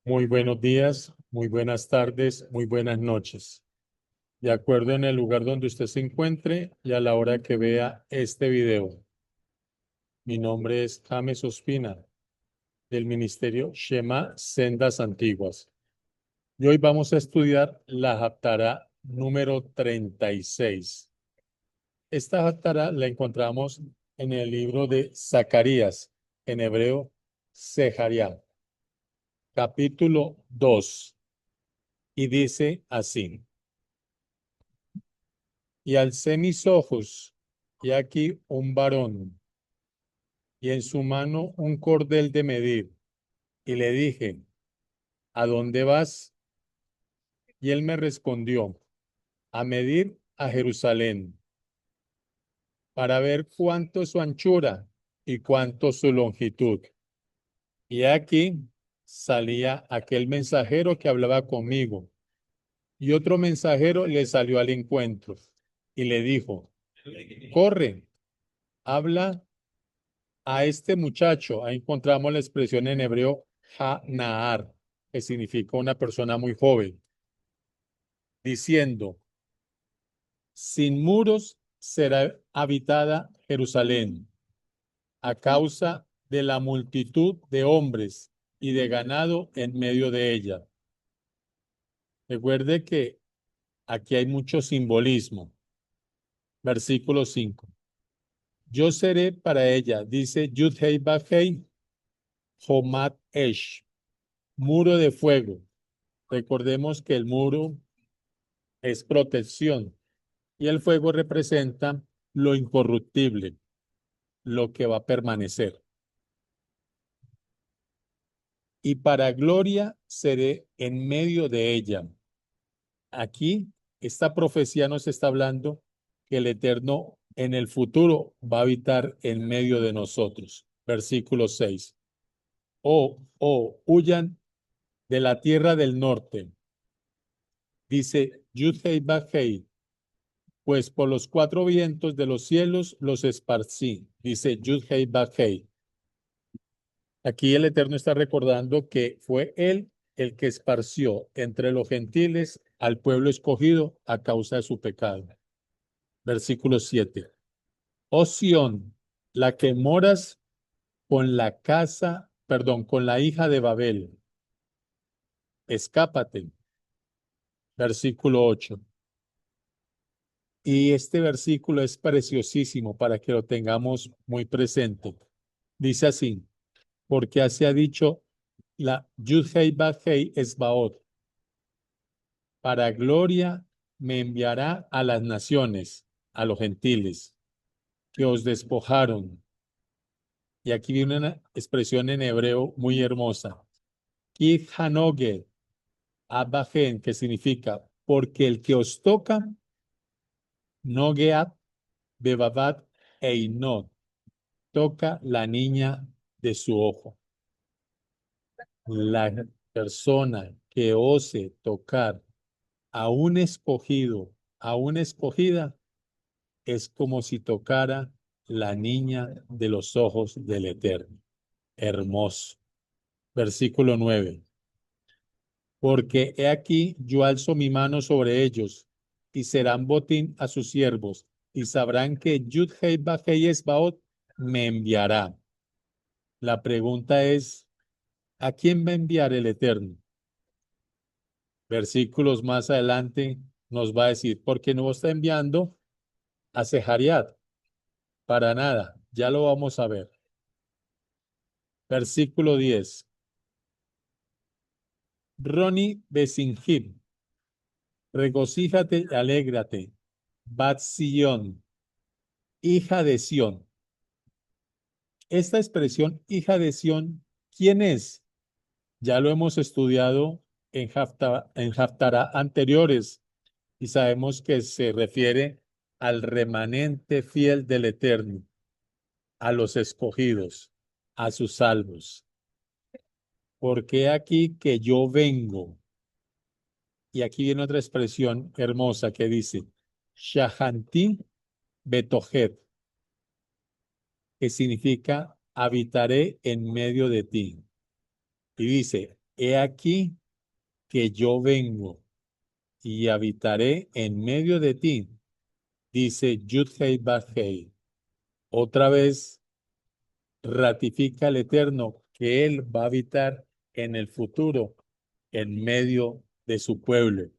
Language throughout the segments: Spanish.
Muy buenos días, muy buenas tardes, muy buenas noches. De acuerdo en el lugar donde usted se encuentre y a la hora que vea este video. Mi nombre es James Ospina, del Ministerio Shema Sendas Antiguas. Y hoy vamos a estudiar la Haftará número 36. Esta Haftará la encontramos en el libro de Zacarías, en hebreo, Sehariah, capítulo 2, y dice así. Y alcé mis ojos, y aquí un varón, y en su mano un cordel de medir. Y le dije, ¿a dónde vas? Y él me respondió, a medir a Jerusalén, para ver cuánto es su anchura y cuánto su longitud. Y aquí salía aquel mensajero que hablaba conmigo, y otro mensajero le salió al encuentro, y le dijo, corre, habla a este muchacho. Ahí encontramos la expresión en hebreo Ha-Nahar, que significa una persona muy joven, diciendo, sin muros será habitada Jerusalén a causa de la multitud de hombres y de ganado en medio de ella. Recuerde que aquí hay mucho simbolismo. Versículo 5. Yo seré para ella, dice Yud-Hei Baf-Hei, Homat Esh, muro de fuego. Recordemos que el muro es protección y el fuego representa lo incorruptible, lo que va a permanecer. Y para gloria seré en medio de ella. Aquí, esta profecía nos está hablando que el Eterno en el futuro va a habitar en medio de nosotros. Versículo 6. Huyan de la tierra del norte. Dice Yud-Hei Baf-Hei, pues por los cuatro vientos de los cielos los esparcí, dice Yud-Hei Baf-Hei. Aquí el Eterno está recordando que fue Él el que esparció entre los gentiles al pueblo escogido a causa de su pecado. Versículo 7. Oh Sión, la que moras con la casa, perdón, con la hija de Babel, escápate. Versículo 8. Y este versículo es preciosísimo para que lo tengamos muy presente. Dice así, porque así ha dicho la Yud-Hei Baf-Hei Esbaot, para gloria me enviará a las naciones, a los gentiles, que os despojaron. Y aquí viene una expresión en hebreo muy hermosa. Kif Hanoged, Abajen, que significa, porque el que os toca, Nogeat, Bebabat, Einot, toca la niña de su ojo. La persona que ose tocar a un escogido, a una escogida, es como si tocara la niña de los ojos del Eterno. Hermoso. Versículo 9. Porque he aquí yo alzo mi mano sobre ellos y serán botín a sus siervos y sabrán que Yud-Hei Baf-Hei Esbaot me enviará. La pregunta es, ¿a quién va a enviar el Eterno? Versículos más adelante nos va a decir, porque no está enviando a Sehariat, para nada, ya lo vamos a ver. Versículo 10. Roni Besinjib, regocíjate y alégrate, Bat Sion, hija de Sión. Esta expresión, hija de Sión, ¿quién es? Ya lo hemos estudiado en Haftará anteriores y sabemos que se refiere al remanente fiel del Eterno, a los escogidos, a sus salvos. Porque aquí que yo vengo, y aquí viene otra expresión hermosa que dice, Shahanti Betohet, que significa habitaré en medio de ti. Y dice, he aquí que yo vengo y habitaré en medio de ti, dice Yud-Hei Vah-Hei. Otra vez ratifica el Eterno que Él va a habitar en el futuro en medio de su pueblo,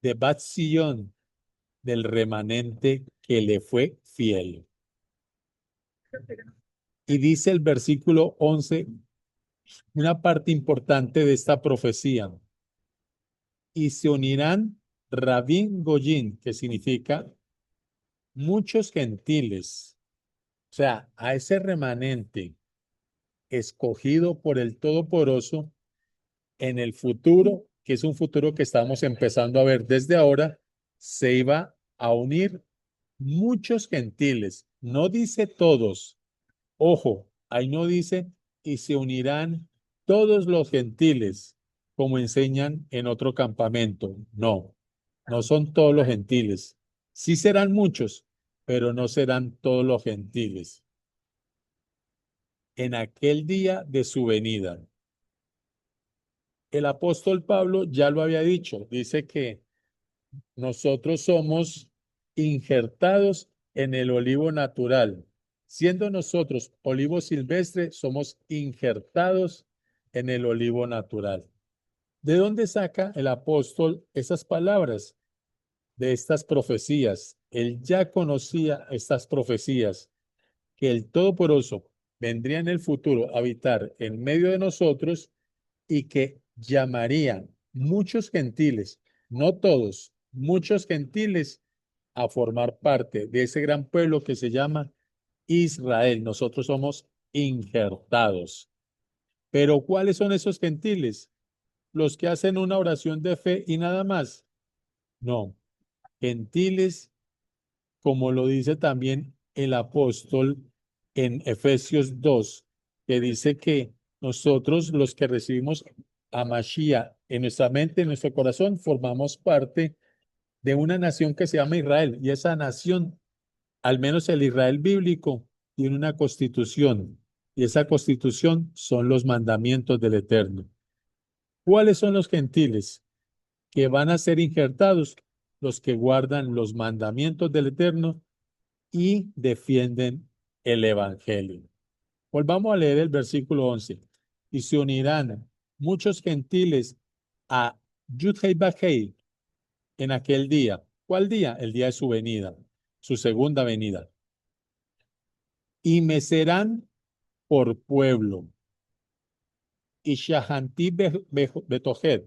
de Bat Sillón, del remanente que le fue fiel. Y dice el versículo 11, una parte importante de esta profecía, y se unirán Rabín Goyín, que significa muchos gentiles, o sea, a ese remanente escogido por el Todopoderoso en el futuro, que es un futuro que estamos empezando a ver desde ahora, se iba a unir muchos gentiles. No dice todos. Ojo, ahí no dice y se unirán todos los gentiles, como enseñan en otro campamento. No, no son todos los gentiles. Sí serán muchos, pero no serán todos los gentiles. En aquel día de su venida. El apóstol Pablo ya lo había dicho, dice que nosotros somos injertados en el olivo natural. Siendo nosotros olivo silvestre, somos injertados en el olivo natural. ¿De dónde saca el apóstol esas palabras? De estas profecías. Él ya conocía estas profecías, que el Todopoderoso vendría en el futuro a habitar en medio de nosotros y que llamarían muchos gentiles, no todos, muchos gentiles a formar parte de ese gran pueblo que se llama Israel. Nosotros somos injertados. Pero ¿cuáles son esos gentiles? ¿Los que hacen una oración de fe y nada más? No, gentiles, como lo dice también el apóstol en Efesios 2, que dice que nosotros los que recibimos a Mashiach en nuestra mente, en nuestro corazón, formamos parte de una nación que se llama Israel. Y esa nación, al menos el Israel bíblico, tiene una constitución. Y esa constitución son los mandamientos del Eterno. ¿Cuáles son los gentiles que van a ser injertados? Los que guardan los mandamientos del Eterno y defienden el Evangelio. Volvamos a leer el versículo 11. Y se unirán muchos gentiles a Yud-Hei Vah-Hei en aquel día. ¿Cuál día? El día de su venida, su segunda venida. Y me serán por pueblo. Y Shahanti Betohed,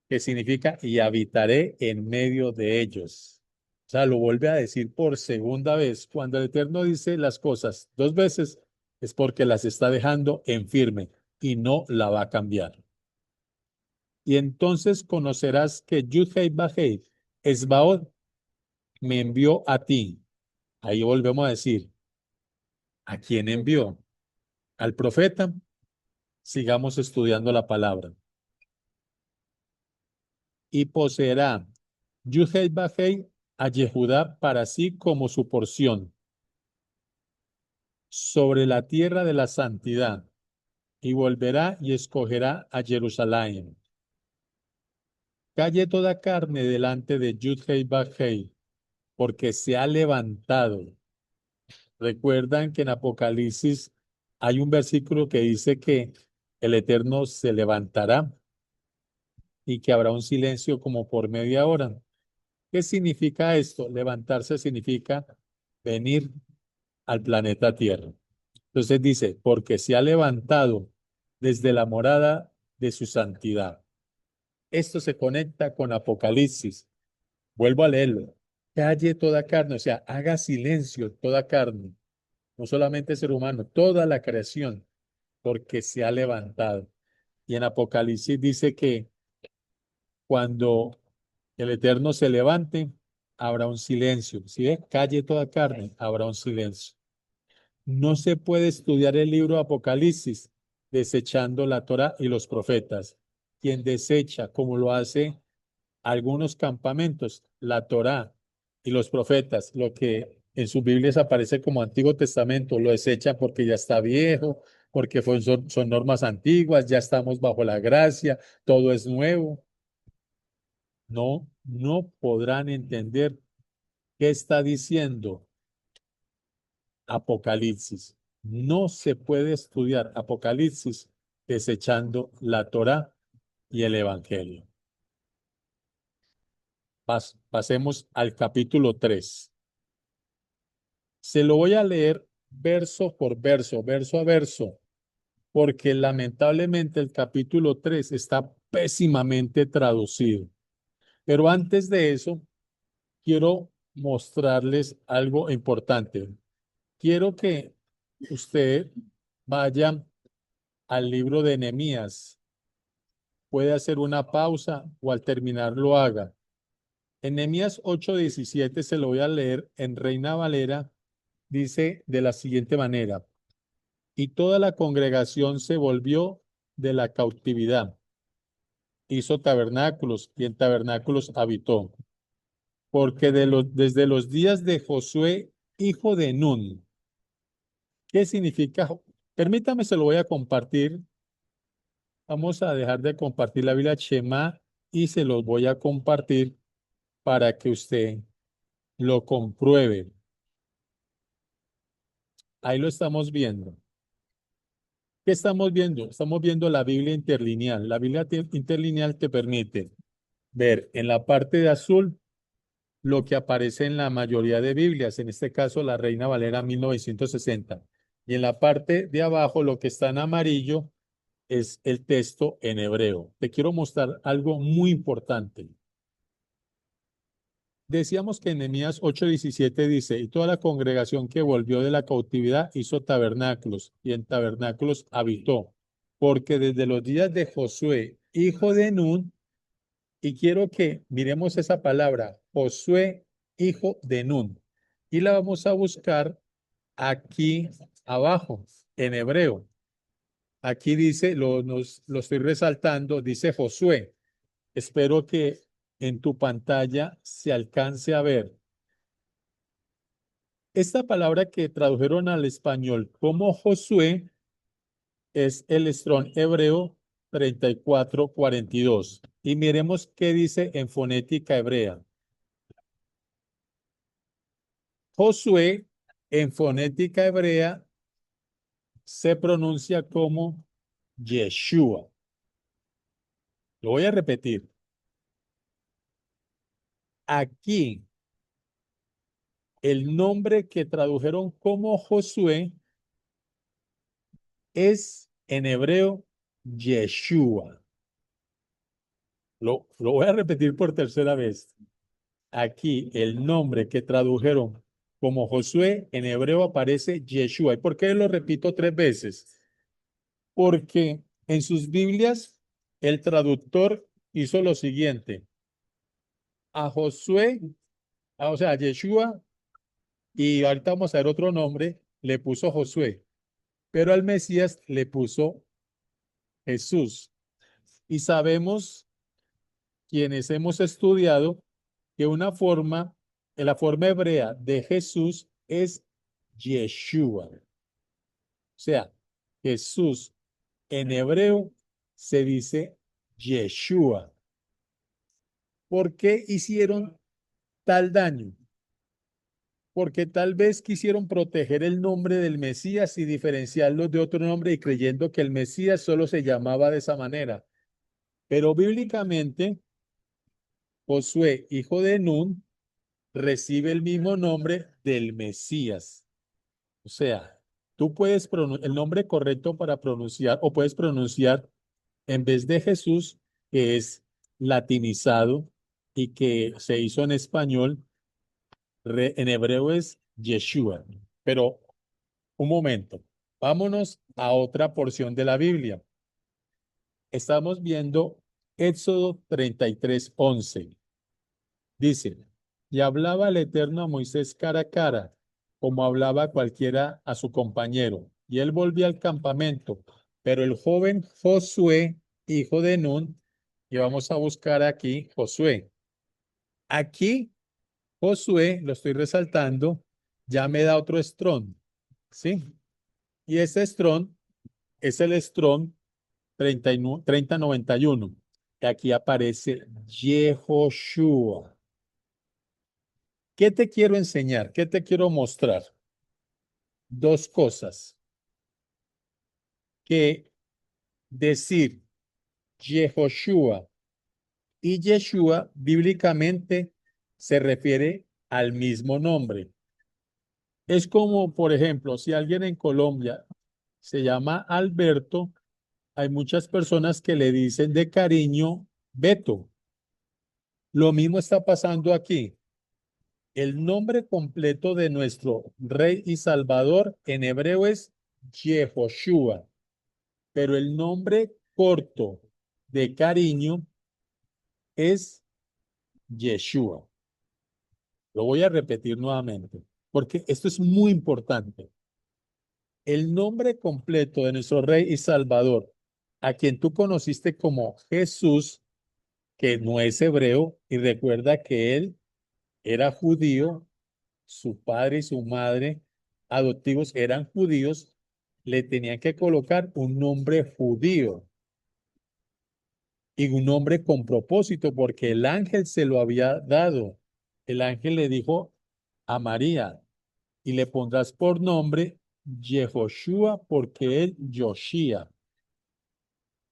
que significa y habitaré en medio de ellos. O sea, lo vuelve a decir por segunda vez. Cuando el Eterno dice las cosas dos veces, es porque las está dejando en firme y no la va a cambiar. Y entonces conocerás que Yud-Hei Vah-Hei, Esbaod, me envió a ti. Ahí volvemos a decir, ¿a quién envió? Al profeta. Sigamos estudiando la palabra. Y poseerá Yud-Hei Vah-Hei a Yehudá para sí como su porción sobre la tierra de la santidad, y volverá y escogerá a Jerusalén. Calle toda carne delante de Yud-Hei Vah-Hei, porque se ha levantado. Recuerdan que en Apocalipsis hay un versículo que dice que el Eterno se levantará y que habrá un silencio como por media hora. ¿Qué significa esto? Levantarse significa venir al planeta Tierra. Entonces dice, porque se ha levantado desde la morada de su santidad. Esto se conecta con Apocalipsis. Vuelvo a leerlo. Calle toda carne, o sea, haga silencio toda carne, no solamente ser humano, toda la creación, porque se ha levantado. Y en Apocalipsis dice que cuando el Eterno se levante, habrá un silencio. Si es calle toda carne, habrá un silencio. No se puede estudiar el libro de Apocalipsis desechando la Torá y los profetas. Quien desecha, como lo hace algunos campamentos, la Torá y los profetas, lo que en sus Biblias aparece como Antiguo Testamento, lo desecha porque ya está viejo, porque son normas antiguas, ya estamos bajo la gracia, todo es nuevo. No, no podrán entender qué está diciendo Apocalipsis. No se puede estudiar Apocalipsis desechando la Torá y el Evangelio. Pasemos al capítulo 3. Se lo voy a leer verso por verso, verso a verso, porque lamentablemente el capítulo 3 está pésimamente traducido. Pero antes de eso, quiero mostrarles algo importante. Quiero que usted vaya al libro de Nehemías. Puede hacer una pausa o al terminar lo haga. En Nehemías 8:17 se lo voy a leer en Reina Valera. Dice de la siguiente manera: y toda la congregación se volvió de la cautividad, hizo tabernáculos y en tabernáculos habitó, porque desde los días de Josué, hijo de Nun. ¿Qué significa? Permítame, se lo voy a compartir. Vamos a dejar de compartir la Biblia Shema y se los voy a compartir para que usted lo compruebe. Ahí lo estamos viendo. ¿Qué estamos viendo? Estamos viendo la Biblia interlineal. La Biblia interlineal te permite ver en la parte de azul lo que aparece en la mayoría de Biblias, en este caso la Reina Valera 1960. Y en la parte de abajo lo que está en amarillo es el texto en hebreo. Te quiero mostrar algo muy importante. Decíamos que en Nehemías 8:17 dice, y toda la congregación que volvió de la cautividad hizo tabernáculos, y en tabernáculos habitó, porque desde los días de Josué, hijo de Nun, y quiero que miremos esa palabra, Josué, hijo de Nun, y la vamos a buscar aquí abajo, en hebreo. Aquí dice, lo estoy resaltando, dice Josué. Espero que en tu pantalla se alcance a ver. Esta palabra que tradujeron al español como Josué es el Strong hebreo 3442. Y miremos qué dice en fonética hebrea. Josué en fonética hebrea se pronuncia como Yeshua. Lo voy a repetir. Aquí el nombre que tradujeron como Josué es en hebreo Yeshua. Lo voy a repetir por tercera vez. Aquí el nombre que tradujeron como Josué en hebreo aparece Yeshua. ¿Y por qué lo repito tres veces? Porque en sus Biblias el traductor hizo lo siguiente. A Josué, o sea, a Yeshua, y ahorita vamos a ver otro nombre, le puso Josué, pero al Mesías le puso Jesús. Y sabemos, quienes hemos estudiado, que la forma hebrea de Jesús es Yeshua. O sea, Jesús en hebreo se dice Yeshua. ¿Por qué hicieron tal daño? Porque tal vez quisieron proteger el nombre del Mesías y diferenciarlo de otro nombre y creyendo que el Mesías solo se llamaba de esa manera. Pero bíblicamente, Josué, hijo de Nun, recibe el mismo nombre del Mesías. O sea, tú puedes el nombre correcto para pronunciar o puedes pronunciar en vez de Jesús, que es latinizado y que se hizo en español, en hebreo es Yeshua. Pero un momento, vámonos a otra porción de la Biblia. Estamos viendo Éxodo 33:11. Dice, y hablaba el Eterno a Moisés cara a cara, como hablaba cualquiera a su compañero. Y él volvía al campamento. Pero el joven Josué, hijo de Nun, y vamos a buscar aquí Josué. Aquí Josué, lo estoy resaltando, ya me da otro estrón, ¿sí? Y ese estrón es el Strong 3091. Y aquí aparece Yehoshua. ¿Qué te quiero enseñar? ¿Qué te quiero mostrar? Dos cosas. Que decir Yehoshua y Yeshua bíblicamente se refiere al mismo nombre. Es como, por ejemplo, si alguien en Colombia se llama Alberto, hay muchas personas que le dicen de cariño Beto. Lo mismo está pasando aquí. El nombre completo de nuestro Rey y Salvador en hebreo es Yehoshua, pero el nombre corto de cariño es Yeshua. Lo voy a repetir nuevamente, porque esto es muy importante. El nombre completo de nuestro Rey y Salvador, a quien tú conociste como Jesús, que no es hebreo, y recuerda que él era judío, su padre y su madre adoptivos eran judíos, le tenían que colocar un nombre judío y un nombre con propósito, porque el ángel se lo había dado. El ángel le dijo a María, y le pondrás por nombre Yehoshua, porque él Yoshía.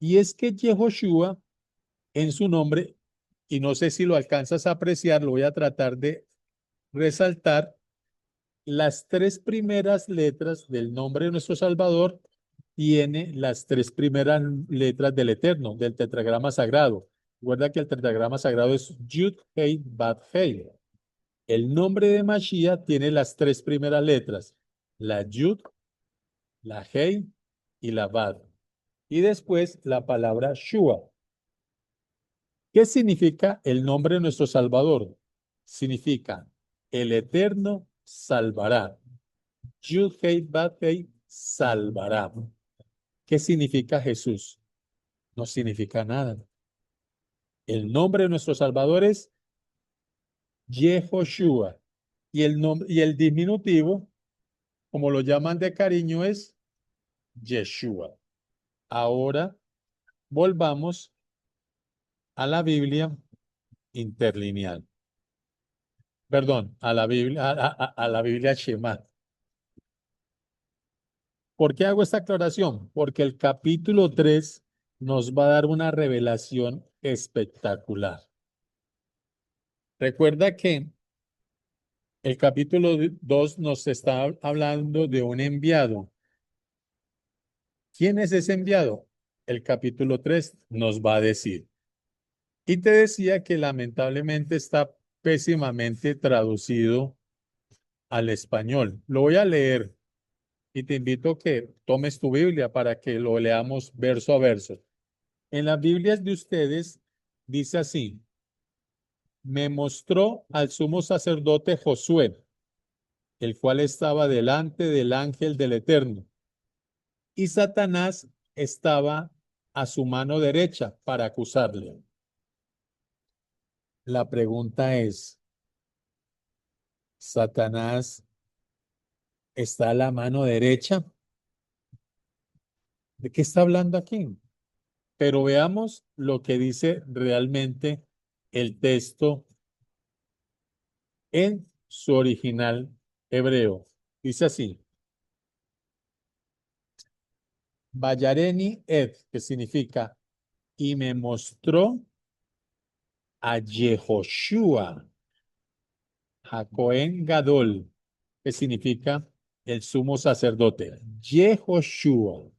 Y es que Yehoshua en su nombre, y no sé si lo alcanzas a apreciar, lo voy a tratar de resaltar, las tres primeras letras del nombre de nuestro Salvador tiene las tres primeras letras del Eterno, del tetragrama sagrado. Recuerda que el tetragrama sagrado es Yud, Hei, Bad, Hei. El nombre de Mashiach tiene las tres primeras letras, la Yud, la Hei y la Bad. Y después la palabra Shua. ¿Qué significa el nombre de nuestro Salvador? Significa el Eterno salvará. Yud Hei Bad Hei salvará. ¿Qué significa Jesús? No significa nada. El nombre de nuestro Salvador es Yehoshua. Y el diminutivo, como lo llaman de cariño, es Yeshua. Ahora volvamos a la Biblia interlineal. Perdón, a la Biblia, a la Biblia Shema. ¿Por qué hago esta aclaración? Porque el capítulo 3 nos va a dar una revelación espectacular. Recuerda que el capítulo 2 nos está hablando de un enviado. ¿Quién es ese enviado? El capítulo 3 nos va a decir. Y te decía que lamentablemente está pésimamente traducido al español. Lo voy a leer y te invito a que tomes tu Biblia para que lo leamos verso a verso. En las Biblias de ustedes dice así: me mostró al sumo sacerdote Josué, el cual estaba delante del ángel del Eterno, y Satanás estaba a su mano derecha para acusarle. La pregunta es, ¿Satanás está a la mano derecha? ¿De qué está hablando aquí? Pero veamos lo que dice realmente el texto en su original hebreo. Dice así: Vayareni Ed, que significa, y me mostró a Yehoshua, a Cohen Gadol, que significa el sumo sacerdote. Yehoshua.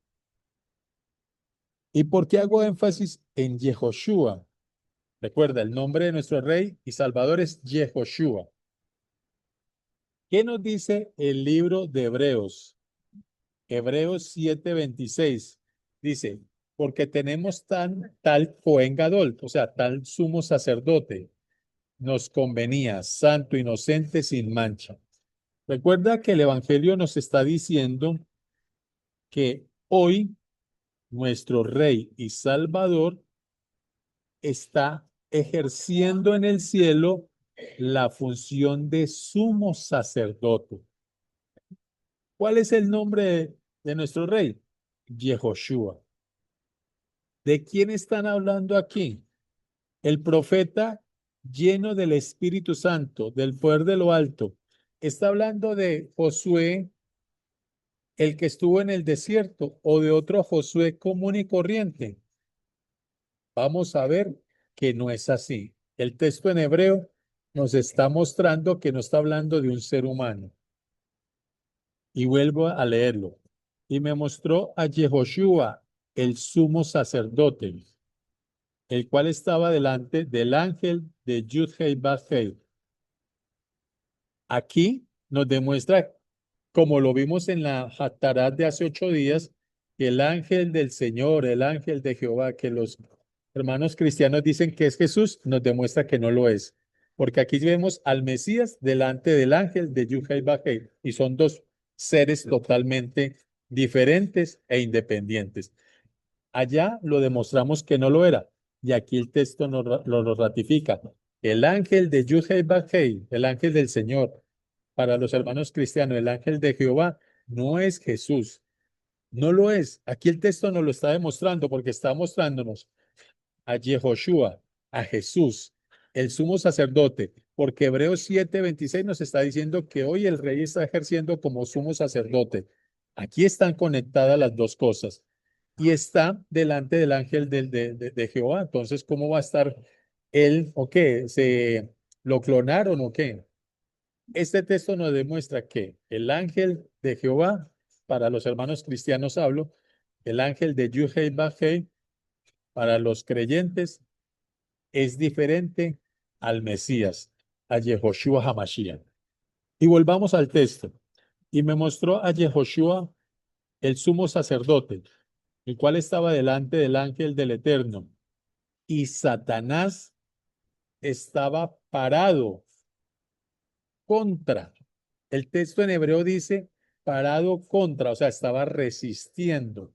¿Y por qué hago énfasis en Yehoshua? Recuerda, el nombre de nuestro rey y salvador es Yehoshua. ¿Qué nos dice el libro de Hebreos? Hebreos 7:26 dice, porque tenemos tal Cohen Gadol, o sea, tal sumo sacerdote, nos convenía, santo, inocente, sin mancha. Recuerda que el Evangelio nos está diciendo que hoy nuestro Rey y Salvador está ejerciendo en el cielo la función de sumo sacerdote. ¿Cuál es el nombre de nuestro Rey? Yehoshua. ¿De quién están hablando aquí? El profeta lleno del Espíritu Santo, del poder de lo alto. ¿Está hablando de Josué, el que estuvo en el desierto, o de otro Josué común y corriente? Vamos a ver que no es así. El texto en hebreo nos está mostrando que no está hablando de un ser humano. Y vuelvo a leerlo. Y me mostró a Yehoshua, el sumo sacerdote, el cual estaba delante del ángel de Yud-Hei Bad-Hei. Aquí nos demuestra, como lo vimos en la Haftarah de hace 8 días, que el ángel del Señor, el ángel de Jehová, que los hermanos cristianos dicen que es Jesús, nos demuestra que no lo es. Porque aquí vemos al Mesías delante del ángel de Yud-Hei Bad-Hei, y son dos seres totalmente diferentes e independientes. Allá lo demostramos que no lo era, y aquí el texto lo ratifica. El ángel de Yud-Hei Bad-Hei, el ángel del Señor, para los hermanos cristianos, el ángel de Jehová, no es Jesús, no lo es. Aquí el texto nos lo está demostrando porque está mostrándonos a Yehoshua, a Jesús, el sumo sacerdote, porque Hebreos 7:26 nos está diciendo que hoy el rey está ejerciendo como sumo sacerdote. Aquí están conectadas las dos cosas y está delante del ángel de Jehová. Entonces, ¿cómo va a estar él o qué? ¿Se lo clonaron o qué? Este texto nos demuestra que el ángel de Jehová, para los hermanos cristianos hablo, el ángel de Yud-Hei Bad-Hei, para los creyentes, es diferente al Mesías, a Yehoshua Hamashiach. Y volvamos al texto. Y me mostró a Yehoshua, el sumo sacerdote, el cual estaba delante del ángel del Eterno. Y Satanás estaba parado contra. El texto en hebreo dice parado contra, o sea, estaba resistiendo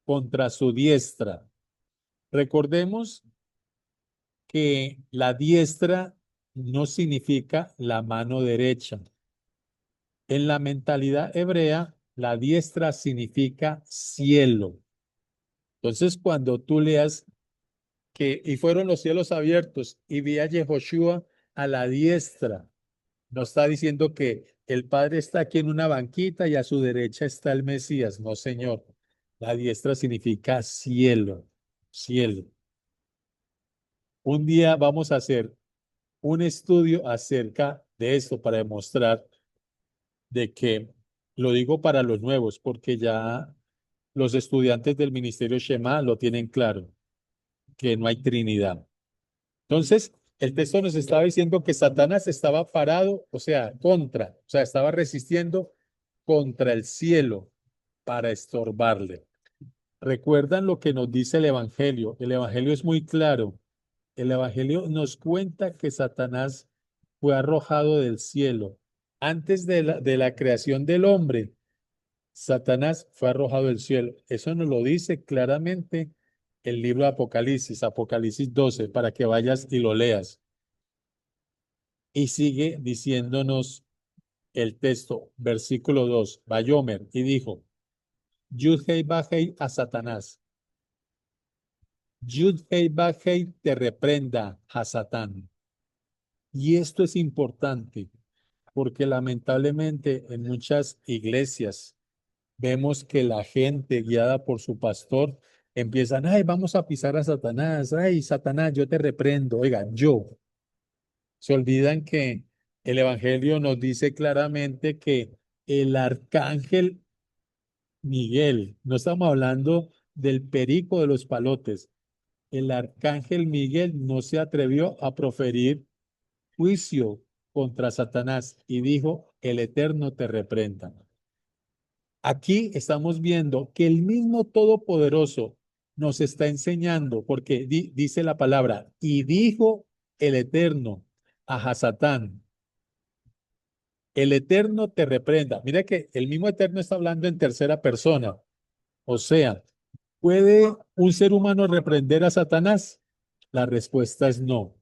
contra su diestra. Recordemos que la diestra no significa la mano derecha. En la mentalidad hebrea, la diestra significa cielo. Entonces, cuando tú leas que y fueron los cielos abiertos y vi a Yehoshua a la diestra, no está diciendo que el Padre está aquí en una banquita y a su derecha está el Mesías. No, Señor. La diestra significa cielo, cielo. Un día vamos a hacer un estudio acerca de esto para demostrar de que, lo digo para los nuevos, porque ya los estudiantes del ministerio Shema lo tienen claro, que no hay Trinidad. Entonces, el texto nos estaba diciendo que Satanás estaba parado, o sea, contra, o sea, estaba resistiendo contra el cielo para estorbarle. ¿Recuerdan lo que nos dice el Evangelio? El Evangelio es muy claro. El Evangelio nos cuenta que Satanás fue arrojado del cielo. Antes de la creación del hombre, Satanás fue arrojado del cielo. Eso nos lo dice claramente el libro de Apocalipsis, Apocalipsis 12, para que vayas y lo leas. Y sigue diciéndonos el texto, versículo 2, Bayomer, y dijo, Yud-Hei Bajei a Satanás. Yud-Hei Bajei te reprenda a Satán. Y esto es importante porque lamentablemente en muchas iglesias vemos que la gente guiada por su pastor empiezan, ay, vamos a pisar a Satanás, ay, Satanás, yo te reprendo. Oigan, yo. Se olvidan que el Evangelio nos dice claramente que el arcángel Miguel, no estamos hablando del perico de los palotes, el arcángel Miguel no se atrevió a proferir juicio contra Satanás y dijo, el Eterno te reprenda. Aquí estamos viendo que el mismo Todopoderoso nos está enseñando, porque dice la palabra, y dijo el Eterno a Hasatán, el Eterno te reprenda. Mira que el mismo Eterno está hablando en tercera persona. O sea, ¿puede un ser humano reprender a Satanás? La respuesta es no.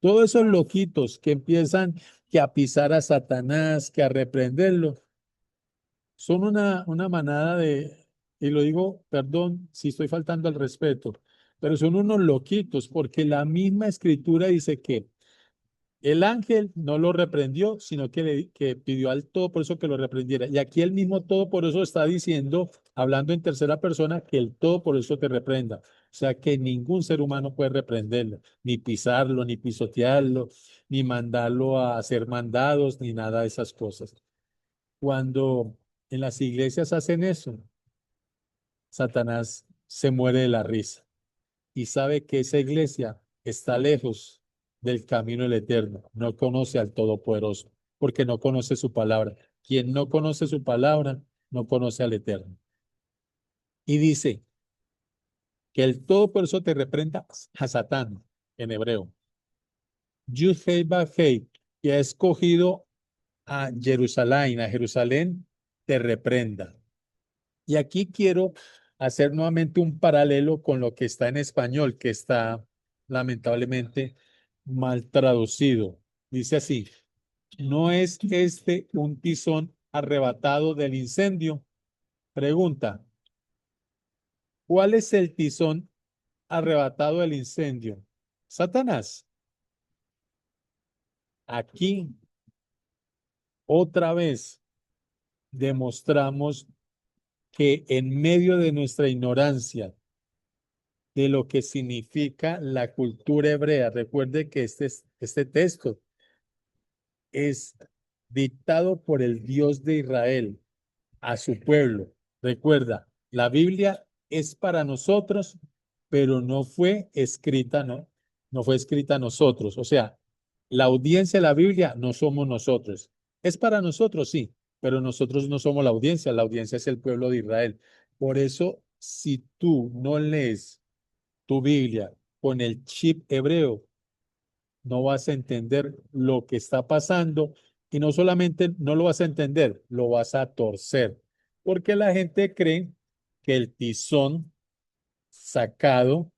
Todos esos loquitos que empiezan que a pisar a Satanás, que a reprenderlo, son una manada y lo digo, perdón si estoy faltando al respeto, pero son unos loquitos, porque la misma escritura dice que el ángel no lo reprendió, sino que pidió al Todopoderoso que lo reprendiera. Y aquí el mismo Todopoderoso está diciendo, hablando en tercera persona, que el Todopoderoso te reprenda. O sea que ningún ser humano puede reprenderlo, ni pisarlo, ni pisotearlo, ni mandarlo a hacer mandados, ni nada de esas cosas. Cuando en las iglesias hacen eso, Satanás se muere de la risa y sabe que esa iglesia está lejos del camino del eterno, no conoce al Todopoderoso, porque no conoce su palabra. Quien no conoce su palabra, no conoce al eterno. Y dice que el Todopoderoso te reprenda a Satán en hebreo. Yud-Hei Vav-Hei, que ha escogido a Jerusalén, te reprenda. Y aquí quiero hacer nuevamente un paralelo con lo que está en español, que está lamentablemente mal traducido. Dice así, ¿no es este un tizón arrebatado del incendio? Pregunta, ¿cuál es el tizón arrebatado del incendio? Satanás. Aquí otra vez demostramos que en medio de nuestra ignorancia, de lo que significa la cultura hebrea. Recuerde que este texto es dictado por el Dios de Israel a su pueblo. Recuerda, la Biblia es para nosotros, pero no fue escrita, no fue escrita a nosotros. O sea, la audiencia de la Biblia no somos nosotros. Es para nosotros, sí, pero nosotros no somos la audiencia es el pueblo de Israel. Por eso, si tú no lees tu Biblia con el chip hebreo, no vas a entender lo que está pasando y no solamente no lo vas a entender, lo vas a torcer, porque la gente cree que el tizón sacado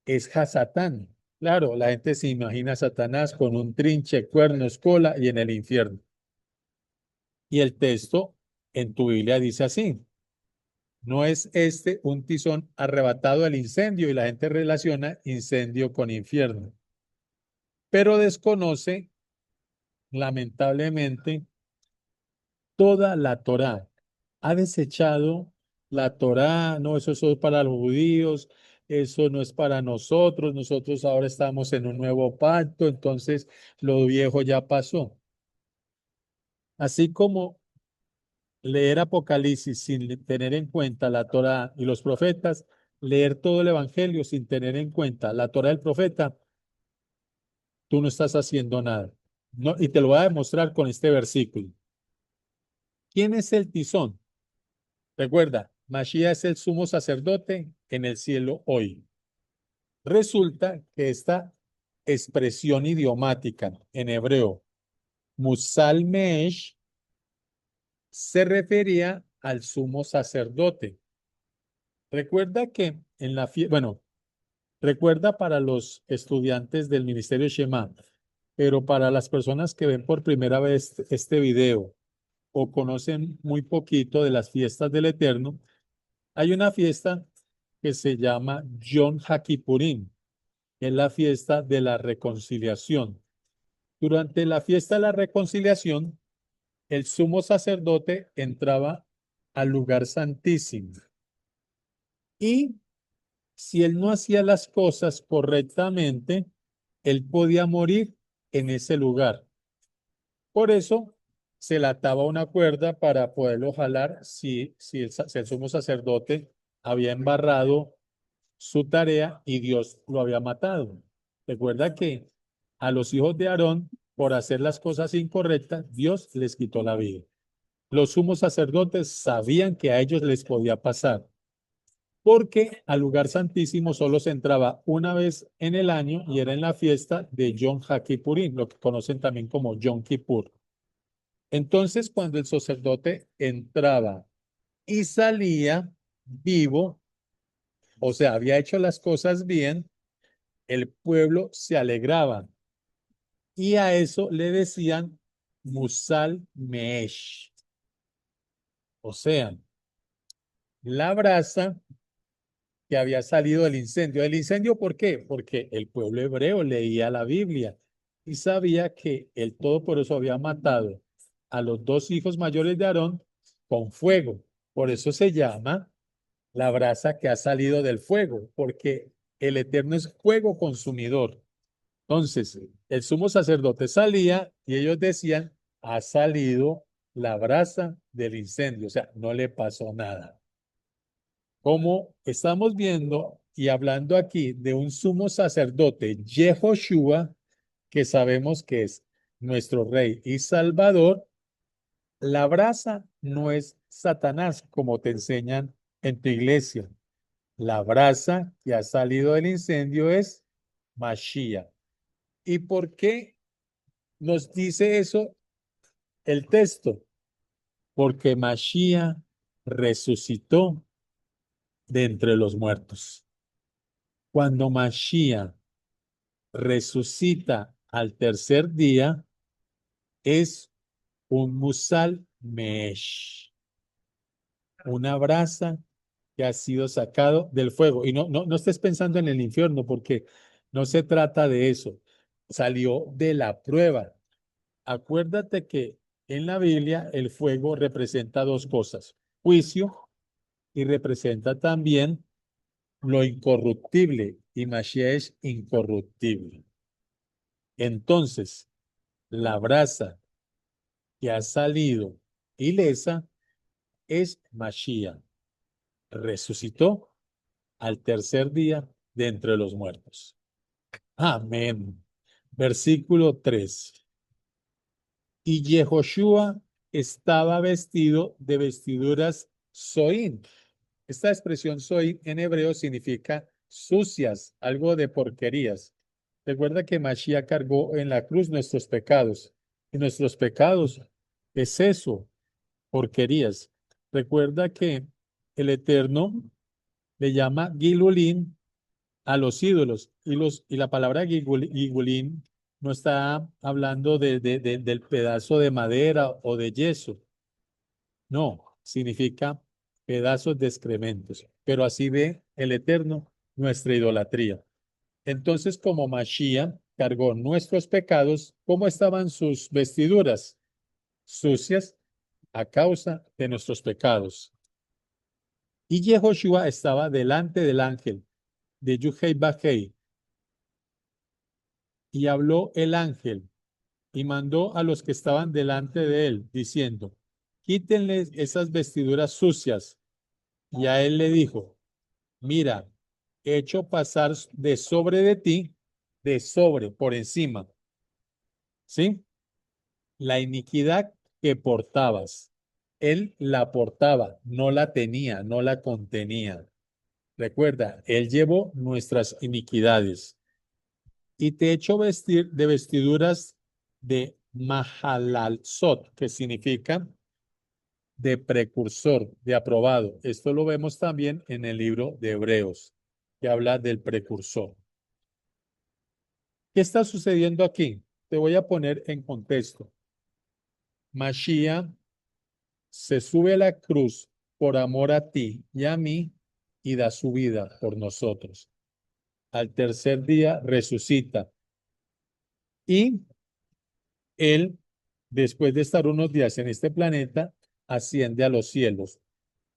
es Hasatán. Claro, la gente se imagina a Satanás con un trinche, cuernos, cola y en el infierno. Y el texto en tu Biblia dice así. No es este un tizón arrebatado al incendio y la gente relaciona incendio con infierno, pero desconoce, lamentablemente, toda la Torá. Ha desechado la Torá, no, eso es para los judíos, eso no es para nosotros, nosotros ahora estamos en un nuevo pacto, entonces lo viejo ya pasó. Así como leer Apocalipsis sin tener en cuenta la Torá y los profetas, leer todo el Evangelio sin tener en cuenta la Torá del profeta, tú no estás haciendo nada. No, y te lo voy a demostrar con este versículo. ¿Quién es el tizón? Recuerda, Mashiach es el sumo sacerdote en el cielo hoy. Resulta que esta expresión idiomática en hebreo, Musal Mesh, se refería al sumo sacerdote. Recuerda que en la bueno, recuerda para los estudiantes del Ministerio Shema, pero para las personas que ven por primera vez este video o conocen muy poquito de las fiestas del Eterno, hay una fiesta que se llama Yom HaKippurim, que es la fiesta de la reconciliación. Durante la fiesta de la reconciliación, el sumo sacerdote entraba al lugar santísimo y si él no hacía las cosas correctamente, él podía morir en ese lugar. Por eso se le ataba una cuerda para poderlo jalar si el sumo sacerdote había embarrado su tarea y Dios lo había matado. Recuerda que a los hijos de Aarón, por hacer las cosas incorrectas, Dios les quitó la vida. Los sumos sacerdotes sabían que a ellos les podía pasar, porque al lugar santísimo solo se entraba una vez en el año y era en la fiesta de Yom HaKippurim, lo que conocen también como Yom Kippur. Entonces, cuando el sacerdote entraba y salía vivo, o sea, había hecho las cosas bien, el pueblo se alegraba y a eso le decían Musal Meesh. O sea, la brasa que había salido del incendio. ¿El incendio por qué? Porque el pueblo hebreo leía la Biblia y sabía que el Todopoderoso había matado a los dos hijos mayores de Aarón con fuego. Por eso se llama la brasa que ha salido del fuego, porque el Eterno es fuego consumidor. Entonces, el sumo sacerdote salía y ellos decían, ha salido la brasa del incendio, o sea, no le pasó nada. Como estamos viendo y hablando aquí de un sumo sacerdote, Yehoshua, que sabemos que es nuestro rey y salvador, la brasa no es Satanás, como te enseñan en tu iglesia. La brasa que ha salido del incendio es Mashiach. ¿Y por qué nos dice eso el texto? Porque Mashiach resucitó de entre los muertos. Cuando Mashiach resucita al tercer día, es un musal mesh, una brasa que ha sido sacado del fuego. Y no estés pensando en el infierno, porque no se trata de eso. Salió de la prueba. Acuérdate que en la Biblia el fuego representa dos cosas: juicio, y representa también lo incorruptible, y Mashiach es incorruptible. Entonces, la brasa que ha salido ilesa es Mashiach. Resucitó al tercer día de entre los muertos. Amén. Versículo 3. Y Yehoshua estaba vestido de vestiduras soín. Esta expresión soín en hebreo significa sucias, algo de porquerías. Recuerda que Mashiach cargó en la cruz nuestros pecados. Y nuestros pecados es eso, porquerías. Recuerda que el Eterno le llama Gilulín a los ídolos. Y la palabra Gilulín no está hablando del pedazo de madera o de yeso. No, significa pedazos de excrementos. Pero así ve el Eterno nuestra idolatría. Entonces, como Mashiach cargó nuestros pecados, ¿cómo estaban sus vestiduras? Sucias a causa de nuestros pecados. Y Yehoshua estaba delante del ángel de Yuhei Bajei, y habló el ángel y mandó a los que estaban delante de él, diciendo, quítenle esas vestiduras sucias. Y a él le dijo, mira, he hecho pasar de sobre de ti, de sobre, por encima, ¿sí? La iniquidad que portabas. Él la portaba, no la tenía, no la contenía. Recuerda, Él llevó nuestras iniquidades. Y te he hecho vestir de vestiduras de Mahalalzot, que significa de precursor, de aprobado. Esto lo vemos también en el libro de Hebreos, que habla del precursor. ¿Qué está sucediendo aquí? Te voy a poner en contexto. Mashiach se sube a la cruz por amor a ti y a mí y da su vida por nosotros. Al tercer día resucita y él, después de estar unos días en este planeta, asciende a los cielos.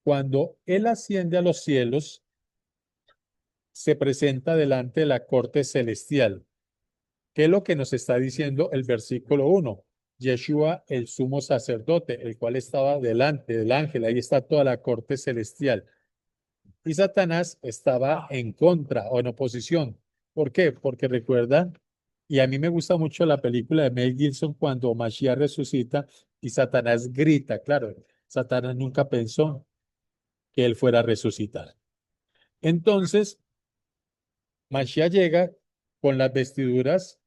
Cuando él asciende a los cielos, se presenta delante de la corte celestial. ¿Qué es lo que nos está diciendo el versículo 1? Yeshua, el sumo sacerdote, el cual estaba delante del ángel, ahí está toda la corte celestial. Y Satanás estaba en contra o en oposición. ¿Por qué? Porque recuerda, y a mí me gusta mucho la película de Mel Gibson cuando Mashiach resucita y Satanás grita. Claro, Satanás nunca pensó que él fuera a resucitar. Entonces, Mashiach llega con las vestiduras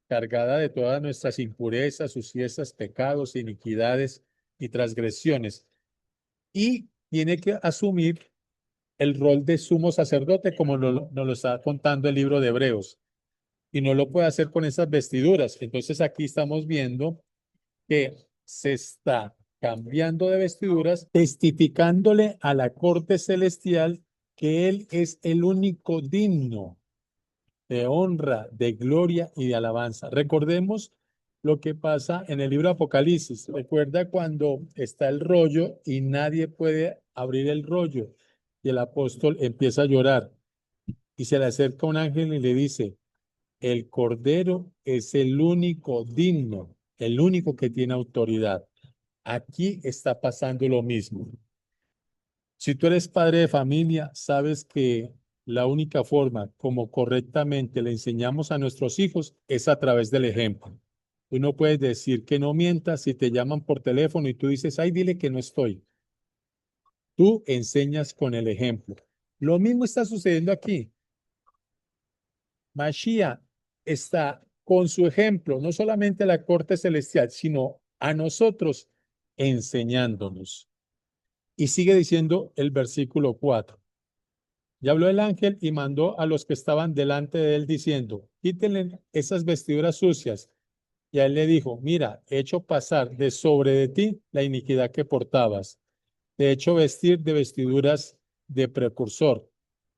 cargada de todas nuestras impurezas, suciedades, pecados, iniquidades y transgresiones. Y tiene que asumir el rol de sumo sacerdote, como nos lo está contando el libro de Hebreos. Y no lo puede hacer con esas vestiduras. Entonces aquí estamos viendo que se está cambiando de vestiduras, testificándole a la corte celestial que Él es el único digno de honra, de gloria y de alabanza. Recordemos lo que pasa en el libro de Apocalipsis. Recuerda cuando está el rollo y nadie puede abrir el rollo y el apóstol empieza a llorar y se le acerca un ángel y le dice, el Cordero es el único digno, el único que tiene autoridad. Aquí está pasando lo mismo. Si tú eres padre de familia, sabes que la única forma como correctamente le enseñamos a nuestros hijos es a través del ejemplo. Tú no puedes decir que no mientas si te llaman por teléfono y tú dices, ay, dile que no estoy. Tú enseñas con el ejemplo. Lo mismo está sucediendo aquí. Mashiach está con su ejemplo, no solamente a la corte celestial, sino a nosotros enseñándonos. Y sigue diciendo el versículo 4. Y habló el ángel y mandó a los que estaban delante de él diciendo, quítenle esas vestiduras sucias. Y a él le dijo, mira, he hecho pasar de sobre de ti la iniquidad que portabas. Te he hecho vestir de vestiduras de precursor,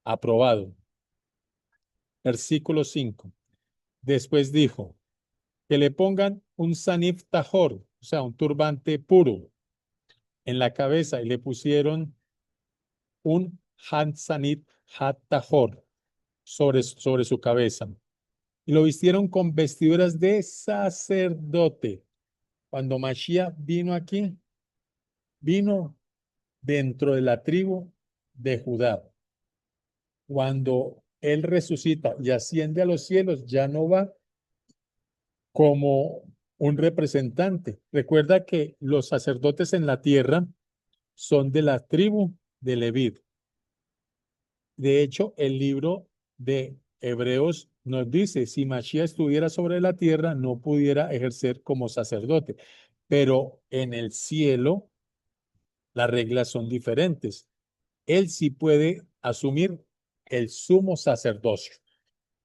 aprobado. Versículo 5. Después dijo, que le pongan un sanif tajor, o sea, un turbante puro en la cabeza y le pusieron un hansanit hat tajor sobre su cabeza. Y lo vistieron con vestiduras de sacerdote. Cuando Mashiach vino aquí, vino dentro de la tribu de Judá. Cuando él resucita y asciende a los cielos, ya no va como un representante. Recuerda que los sacerdotes en la tierra son de la tribu de Leví. De hecho, el libro de Hebreos nos dice, si Mashiach estuviera sobre la tierra, no pudiera ejercer como sacerdote. Pero en el cielo, las reglas son diferentes. Él sí puede asumir el sumo sacerdocio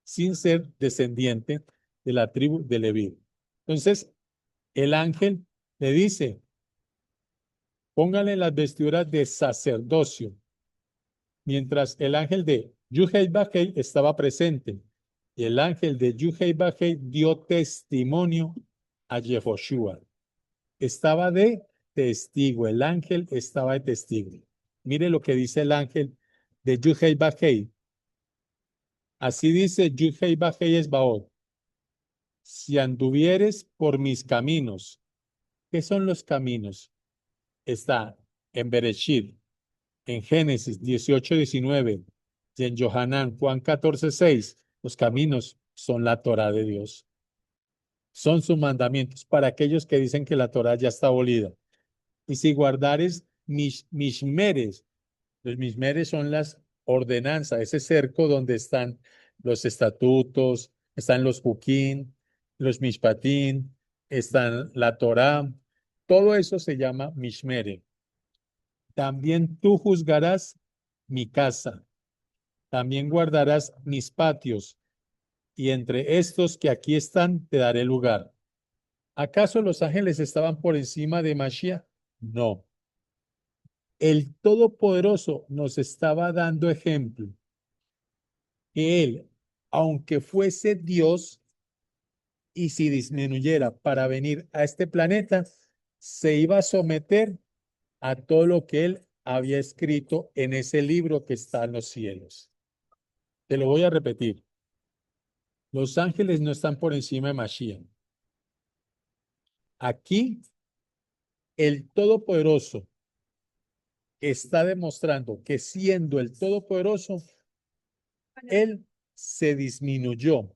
sin ser descendiente de la tribu de Leví. Entonces, el ángel le dice, póngale las vestiduras de sacerdocio, mientras el ángel de Yuhei Bajei estaba presente. Y el ángel de Yuhei Bajei dio testimonio a Yehoshua. Estaba de testigo, el ángel estaba de testigo. Mire lo que dice el ángel de Yuhei Bajei. Así dice Yuhei Bajei Esbaot. Si anduvieres por mis caminos, ¿qué son los caminos? Está en Bereshit, en Génesis 18:19 y en Johanán Juan 14:6. Los caminos son la Torá de Dios. Son sus mandamientos para aquellos que dicen que la Torá ya está abolida. Y si guardares mishmeres, los mishmeres son las ordenanzas, ese cerco donde están los estatutos, están los hukim, los mishpatim, están la Torá. Todo eso se llama mishmere. También tú juzgarás mi casa, también guardarás mis patios, y entre estos que aquí están te daré lugar. ¿Acaso los ángeles estaban por encima de Mashiach? No. El Todopoderoso nos estaba dando ejemplo que él, aunque fuese Dios y si disminuyera para venir a este planeta, se iba a someter a todo lo que él había escrito en ese libro que está en los cielos. Te lo voy a repetir. Los ángeles no están por encima de Mashiach. Aquí, el Todopoderoso está demostrando que siendo el Todopoderoso, él se disminuyó,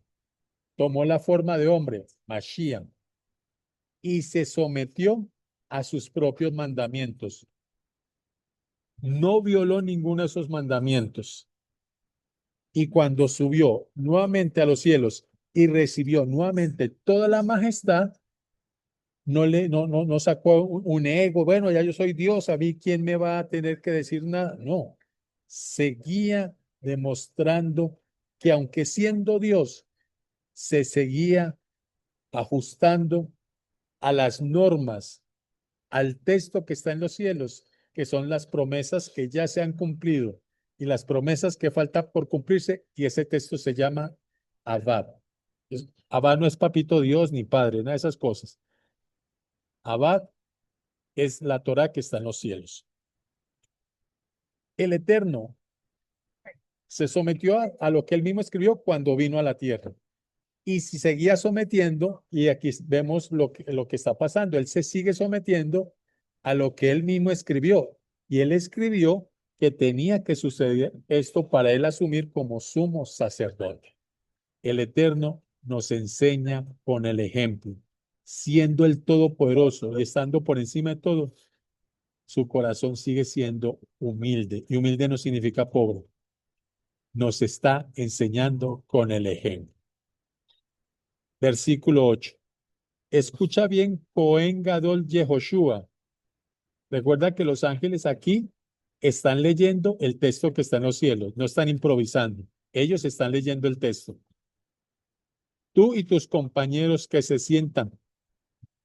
tomó la forma de hombre, Mashiach, y se sometió a sus propios mandamientos. No violó ninguno de esos mandamientos. Y cuando subió nuevamente a los cielos y recibió nuevamente toda la majestad, no sacó un ego, bueno, ya yo soy Dios, a mí quién me va a tener que decir nada. No, seguía demostrando que aunque siendo Dios, se seguía ajustando a las normas, al texto que está en los cielos, que son las promesas que ya se han cumplido y las promesas que faltan por cumplirse, y ese texto se llama Abad. Abad no es papito Dios ni padre, nada de esas cosas. Abad es la Torá que está en los cielos. El Eterno se sometió a lo que él mismo escribió cuando vino a la tierra. Y si seguía sometiendo, y aquí vemos lo que está pasando, él se sigue sometiendo a lo que él mismo escribió. Y él escribió que tenía que suceder esto para él asumir como sumo sacerdote. El Eterno nos enseña con el ejemplo, siendo el Todopoderoso y estando por encima de todo, su corazón sigue siendo humilde. Y humilde no significa pobre. Nos está enseñando con el ejemplo. Versículo 8. Escucha bien, Cohen Gadol Yehoshua. Recuerda que los ángeles aquí están leyendo el texto que está en los cielos, no están improvisando. Ellos están leyendo el texto. Tú y tus compañeros que se sientan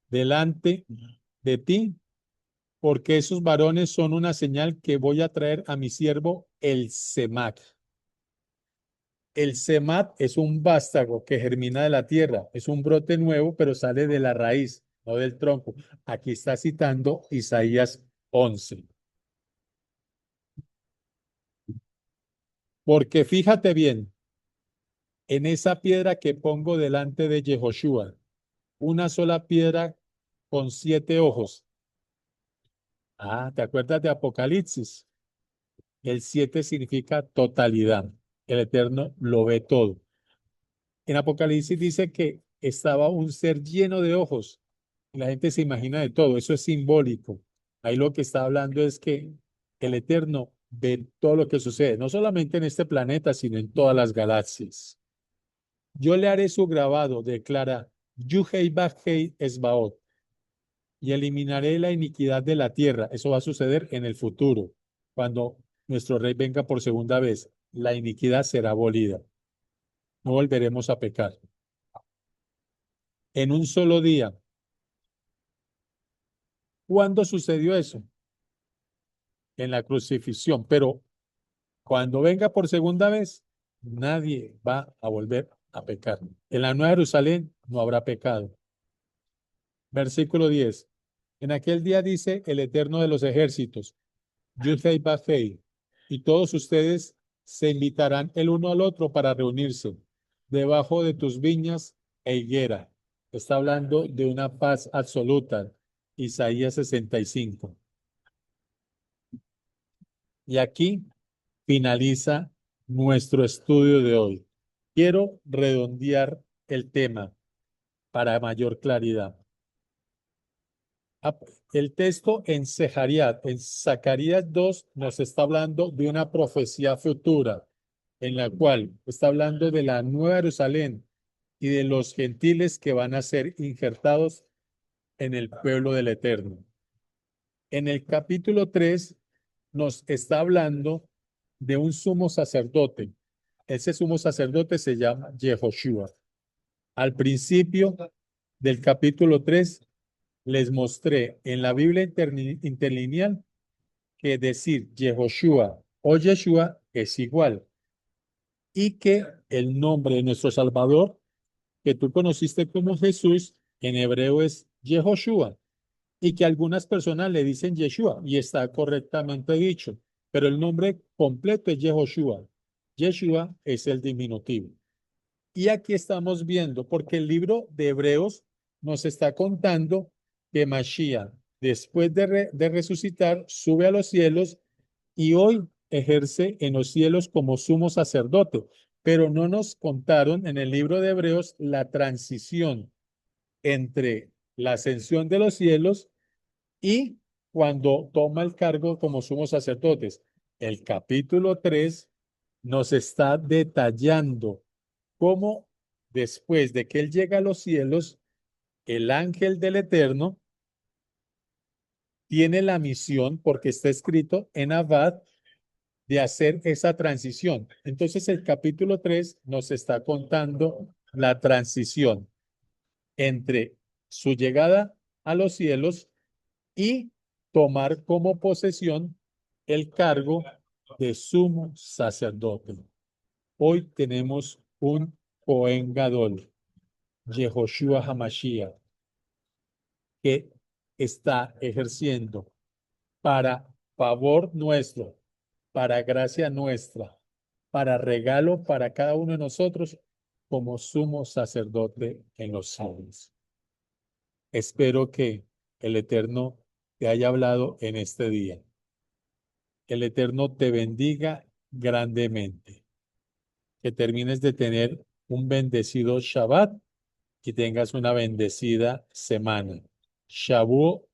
delante de ti, porque esos varones son una señal que voy a traer a mi siervo el Semac. El semat es un vástago que germina de la tierra, es un brote nuevo, pero sale de la raíz, no del tronco. Aquí está citando Isaías 11. Porque fíjate bien, en esa piedra que pongo delante de Yehoshua, una sola piedra con 7 ojos. Ah, ¿te acuerdas de Apocalipsis? El 7 significa totalidad. El Eterno lo ve todo. En Apocalipsis dice que estaba un ser lleno de ojos. La gente se imagina de todo, eso es simbólico. Ahí lo que está hablando es que el Eterno ve todo lo que sucede, no solamente en este planeta, sino en todas las galaxias. Yo le haré su grabado, declara Yuhei Bajei Esbaot, y eliminaré la iniquidad de la tierra. Eso va a suceder en el futuro, cuando nuestro rey venga por segunda vez. La iniquidad será abolida. No volveremos a pecar. En un solo día. ¿Cuándo sucedió eso? En la crucifixión, pero cuando venga por segunda vez, nadie va a volver a pecar. En la Nueva Jerusalén no habrá pecado. Versículo 10. En aquel día dice el Eterno de los ejércitos, Yudhei Bafei, y todos ustedes se invitarán el uno al otro para reunirse debajo de tus viñas e higuera. Está hablando de una paz absoluta. Isaías 65. Y aquí finaliza nuestro estudio de hoy. Quiero redondear el tema para mayor claridad. El texto en Zacarías 2, nos está hablando de una profecía futura, en la cual está hablando de la Nueva Jerusalén y de los gentiles que van a ser injertados en el pueblo del Eterno. En el capítulo 3 nos está hablando de un sumo sacerdote. Ese sumo sacerdote se llama Yehoshua. Al principio del capítulo 3 les mostré en la Biblia interlineal que decir Yehoshua o Yeshua es igual y que el nombre de nuestro Salvador, que tú conociste como Jesús, en hebreo es Yehoshua, y que algunas personas le dicen Yeshua y está correctamente dicho, pero el nombre completo es Yehoshua. Yeshua es el diminutivo. Y aquí estamos viendo, porque el libro de Hebreos nos está contando que Mashiach, después de resucitar, sube a los cielos y hoy ejerce en los cielos como sumo sacerdote. Pero no nos contaron en el libro de Hebreos la transición entre la ascensión de los cielos y cuando toma el cargo como sumo sacerdotes. El capítulo 3 nos está detallando cómo después de que él llega a los cielos, el ángel del Eterno tiene la misión, porque está escrito en Abad, de hacer esa transición. Entonces el capítulo 3 nos está contando la transición entre su llegada a los cielos y tomar como posesión el cargo de sumo sacerdote. Hoy tenemos un Cohen Gadol, Yehoshua Hamashiach, que está ejerciendo para favor nuestro, para gracia nuestra, para regalo para cada uno de nosotros como sumo sacerdote en los cielos. Espero que el Eterno te haya hablado en este día. El Eterno te bendiga grandemente. Que termines de tener un bendecido Shabbat y tengas una bendecida semana. Shavuot